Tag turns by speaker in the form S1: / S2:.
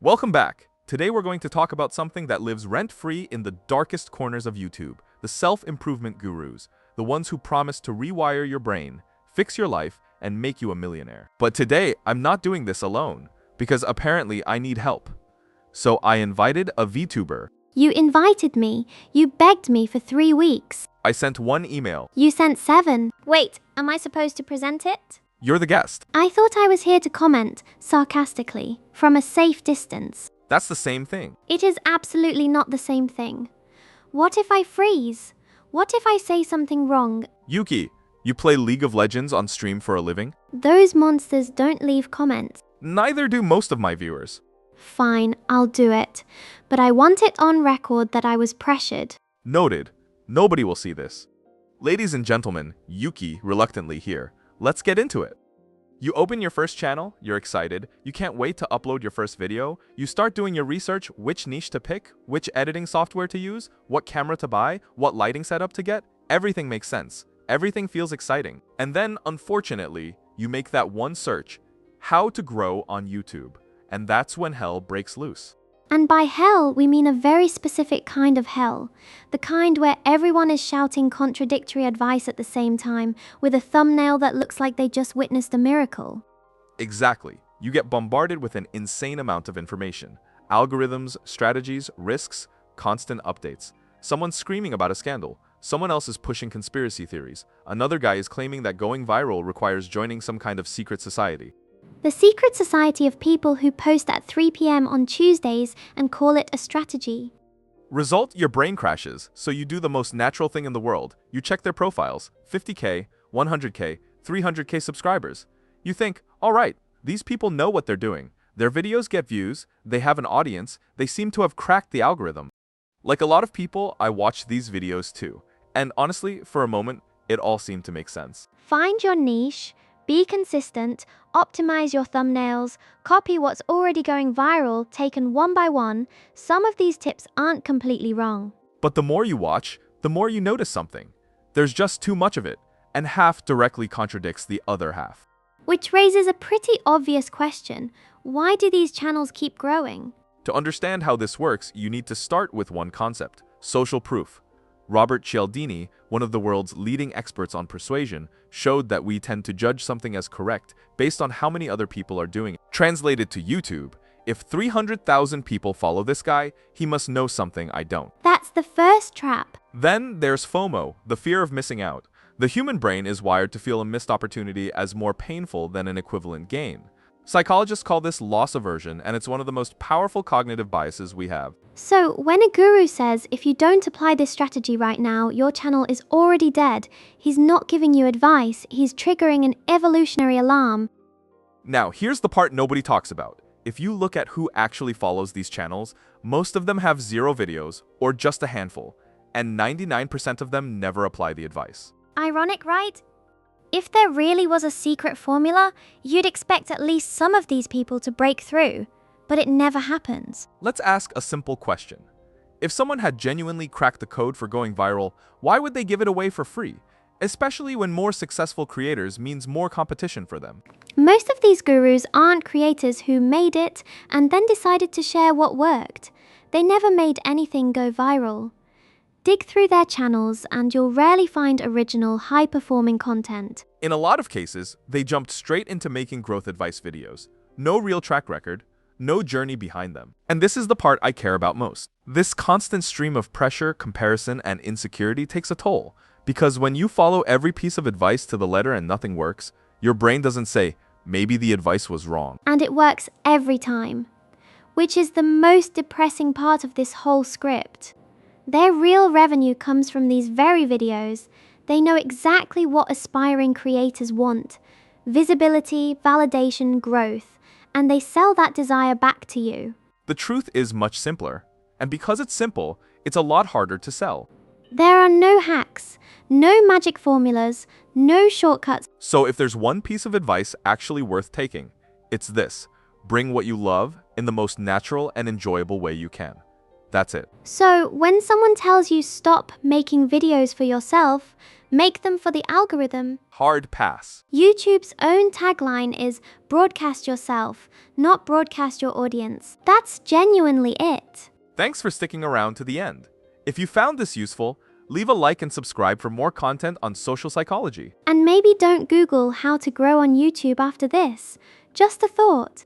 S1: Welcome back. Today we're going to talk about something that lives rent-free in the darkest corners of YouTube, the self-improvement gurus, the ones who promise to rewire your brain, fix your life, and make you a millionaire. But today, I'm not doing this alone, because apparently I need help. So I invited a VTuber.
S2: You invited me. You begged me for 3 weeks.
S1: I sent 1 email.
S2: You sent 7. Wait, am I supposed to present it?
S1: You're the guest.
S2: I thought I was here to comment, sarcastically, from a safe distance.
S1: That's the same thing.
S2: It is absolutely not the same thing. What if I freeze? What if I say something wrong?
S1: Yuki, you play League of Legends on stream for a living?
S2: Those monsters don't leave comments.
S1: Neither do most of my viewers.
S2: Fine, I'll do it. But I want it on record that I was pressured.
S1: Noted. Nobody will see this. Ladies and gentlemen, Yuki reluctantly here. Let's get into it. You open your first channel, you're excited, you can't wait to upload your first video, you start doing your research, which niche to pick, which editing software to use, what camera to buy, what lighting setup to get. Everything makes sense. Everything feels exciting. And then, unfortunately, you make that one search, how to grow on YouTube. And that's when hell breaks loose.
S2: And by hell, we mean a very specific kind of hell. The kind where everyone is shouting contradictory advice at the same time, with a thumbnail that looks like they just witnessed a miracle.
S1: Exactly. You get bombarded with an insane amount of information. Algorithms, strategies, risks, constant updates. Someone's screaming about a scandal. Someone else is pushing conspiracy theories. Another guy is claiming that going viral requires joining some kind of secret society.
S2: The secret society of people who post at 3 p.m. on Tuesdays and call it a strategy.
S1: Result, your brain crashes, so you do the most natural thing in the world. You check their profiles, 50K, 100K, 300K subscribers. You think, all right, these people know what they're doing. Their videos get views, they have an audience, they seem to have cracked the algorithm. Like a lot of people, I watch these videos too. And honestly, for a moment, it all seemed to make sense.
S2: Find your niche. Be consistent, optimize your thumbnails, copy what's already going viral, taken one by one. Some of these tips aren't completely wrong.
S1: But the more you watch, the more you notice something. There's just too much of it, and half directly contradicts the other half.
S2: Which raises a pretty obvious question. Why do these channels keep growing?
S1: To understand how this works, you need to start with one concept: social proof. Robert Cialdini, one of the world's leading experts on persuasion, showed that we tend to judge something as correct based on how many other people are doing it. Translated to YouTube, if 300,000 people follow this guy, he must know something I don't.
S2: That's the first trap.
S1: Then there's FOMO, the fear of missing out. The human brain is wired to feel a missed opportunity as more painful than an equivalent gain. Psychologists call this loss aversion, and it's one of the most powerful cognitive biases we have.
S2: So, when a guru says, if you don't apply this strategy right now, your channel is already dead, he's not giving you advice, he's triggering an evolutionary alarm.
S1: Now, here's the part nobody talks about. If you look at who actually follows these channels, most of them have 0 videos, or just a handful, and 99% of them never apply the advice.
S2: Ironic, right? If there really was a secret formula, you'd expect at least some of these people to break through, but it never happens.
S1: Let's ask a simple question. If someone had genuinely cracked the code for going viral, why would they give it away for free? Especially when more successful creators means more competition for them.
S2: Most of these gurus aren't creators who made it and then decided to share what worked. They never made anything go viral. Dig through their channels and you'll rarely find original, high-performing content.
S1: In a lot of cases, they jumped straight into making growth advice videos. No real track record, no journey behind them. And this is the part I care about most. This constant stream of pressure, comparison, and insecurity takes a toll. Because when you follow every piece of advice to the letter and nothing works, your brain doesn't say, maybe the advice was wrong.
S2: And it works every time. Which is the most depressing part of this whole script. Their real revenue comes from these very videos. They know exactly what aspiring creators want: visibility, validation, growth, and they sell that desire back to you.
S1: The truth is much simpler, and because it's simple, it's a lot harder to sell.
S2: There are no hacks, no magic formulas, no shortcuts.
S1: So if there's one piece of advice actually worth taking, it's this: bring what you love in the most natural and enjoyable way you can. That's it.
S2: So when someone tells you stop making videos for yourself, Make them for the algorithm.
S1: Hard pass.
S2: YouTube's own tagline is broadcast yourself, not broadcast your audience. That's genuinely it.
S1: Thanks for sticking around to the end. If you found this useful, leave a like and subscribe for more content on social psychology.
S2: And maybe don't Google how to grow on YouTube after this. Just a thought.